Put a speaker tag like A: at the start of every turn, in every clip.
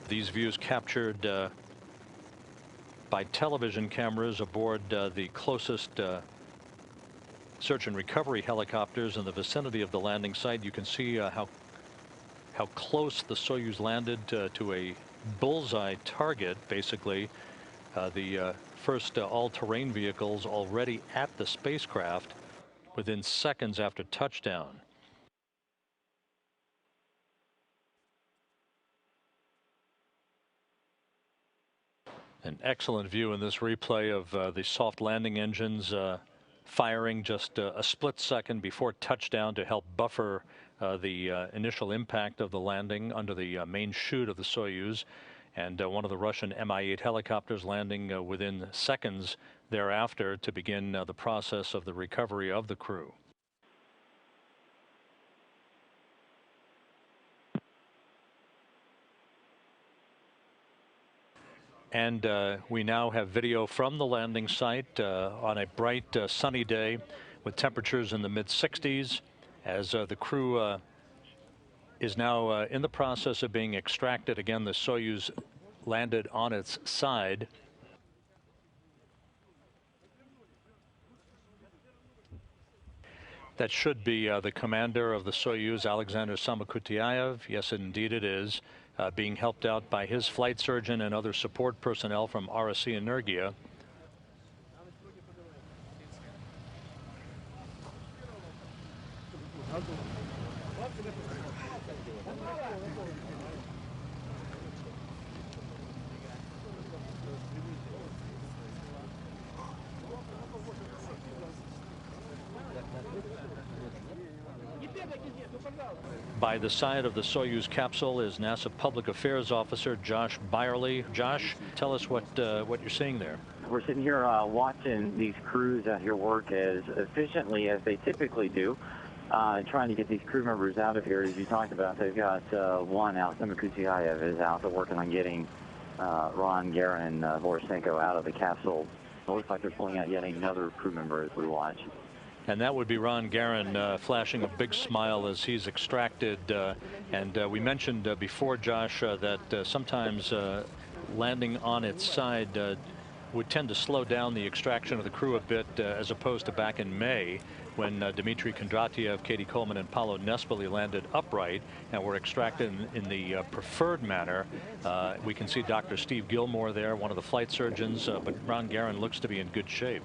A: These views captured by television cameras aboard the closest search and recovery helicopters in the vicinity of the landing site. You can see how close the Soyuz landed to a bullseye target, basically. The first all-terrain vehicles already at the spacecraft within seconds after touchdown. An excellent view in this replay of the soft landing engines firing just a split second before touchdown to help buffer the initial impact of the landing under the main chute of the Soyuz. And one of the Russian Mi-8 helicopters landing within seconds thereafter to begin the process of the recovery of the crew. And we now have video from the landing site on a bright sunny day with temperatures in the mid-60s as the crew is now in the process of being extracted. Again, the Soyuz landed on its side. That should be the commander of the Soyuz, Alexander Samokhutyaev. Yes, indeed it is. Being helped out by his flight surgeon and other support personnel from RSC Energia. By the side of the Soyuz capsule is NASA Public Affairs Officer Josh Byerly. Josh, tell us what you're seeing there.
B: We're sitting here watching these crews out here work as efficiently as they typically do, trying to get these crew members out of here. As you talked about, they've got one out. Samokhutyaev is out. They're working on getting Ron, Garin, and Borisenko out of the capsule. It looks like they're pulling out yet another crew member as we watch.
A: And that would be Ron Garin flashing a big smile as he's extracted. And we mentioned before, Josh, that sometimes landing on its side would tend to slow down the extraction of the crew a bit, as opposed to back in May when Dmitry Kondratiev, Katie Coleman, and Paolo Nespoli landed upright and were extracted in the preferred manner. We can see Dr. Steve Gilmore there, one of the flight surgeons, but Ron Garin looks to be in good shape.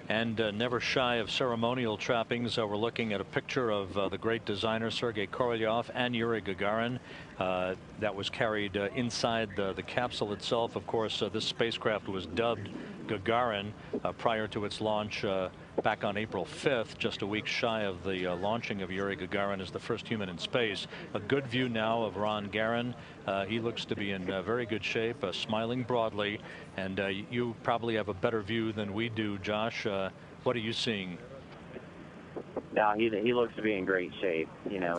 A: And never shy of ceremonial trappings, we're looking at a picture of the great designer Sergei Korolyov and Yuri Gagarin that was carried inside the capsule itself. Of course, this spacecraft was dubbed Gagarin prior to its launch back on April 5th, just a week shy of the launching of Yuri Gagarin as the first human in space. A good view now of Ron Garin. He looks to be in very good shape, smiling broadly, and you probably have a better view than we do, Josh. What are you seeing?
B: Now he looks to be in great shape. You know,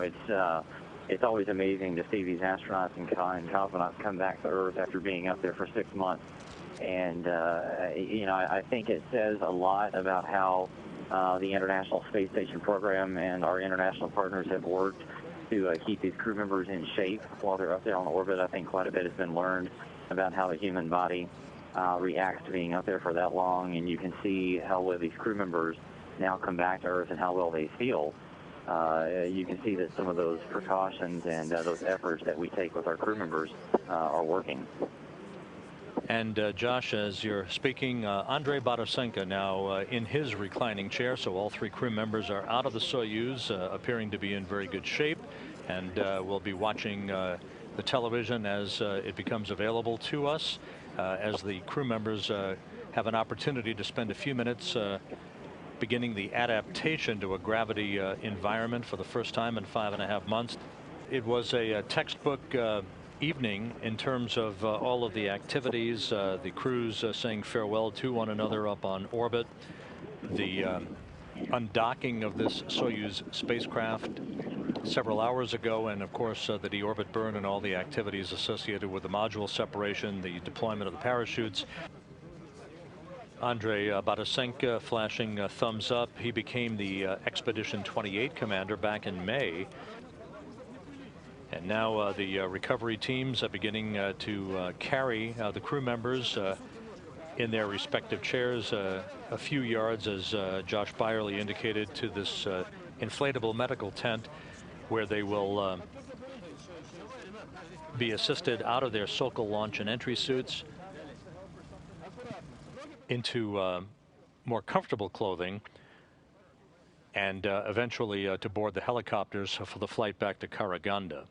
B: it's always amazing to see these astronauts and cosmonauts come back to Earth after being up there for 6 months. And, you know, I think it says a lot about how the International Space Station program and our international partners have worked to keep these crew members in shape while they're up there on orbit. I think quite a bit has been learned about how the human body reacts to being up there for that long. And you can see how well these crew members now come back to Earth and how well they feel. You can see that some of those precautions and those efforts that we take with our crew members are working.
A: And Josh, as you're speaking, Andrei Borisenko now in his reclining chair. So all three crew members are out of the Soyuz, appearing to be in very good shape. And we'll be watching the television as it becomes available to us, as the crew members have an opportunity to spend a few minutes beginning the adaptation to a gravity environment for the first time in 5.5 months. It was a textbook evening in terms of all of the activities, the crews saying farewell to one another up on orbit, the undocking of this Soyuz spacecraft several hours ago, and of course the deorbit burn and all the activities associated with the module separation, the deployment of the parachutes. Andrei Borisenko flashing thumbs up. He became the Expedition 28 commander back in May. And now the recovery teams are beginning to carry the crew members in their respective chairs a few yards, as Josh Byerly indicated, to this inflatable medical tent, where they will be assisted out of their Sokol launch and entry suits into more comfortable clothing, and eventually to board the helicopters for the flight back to Karaganda.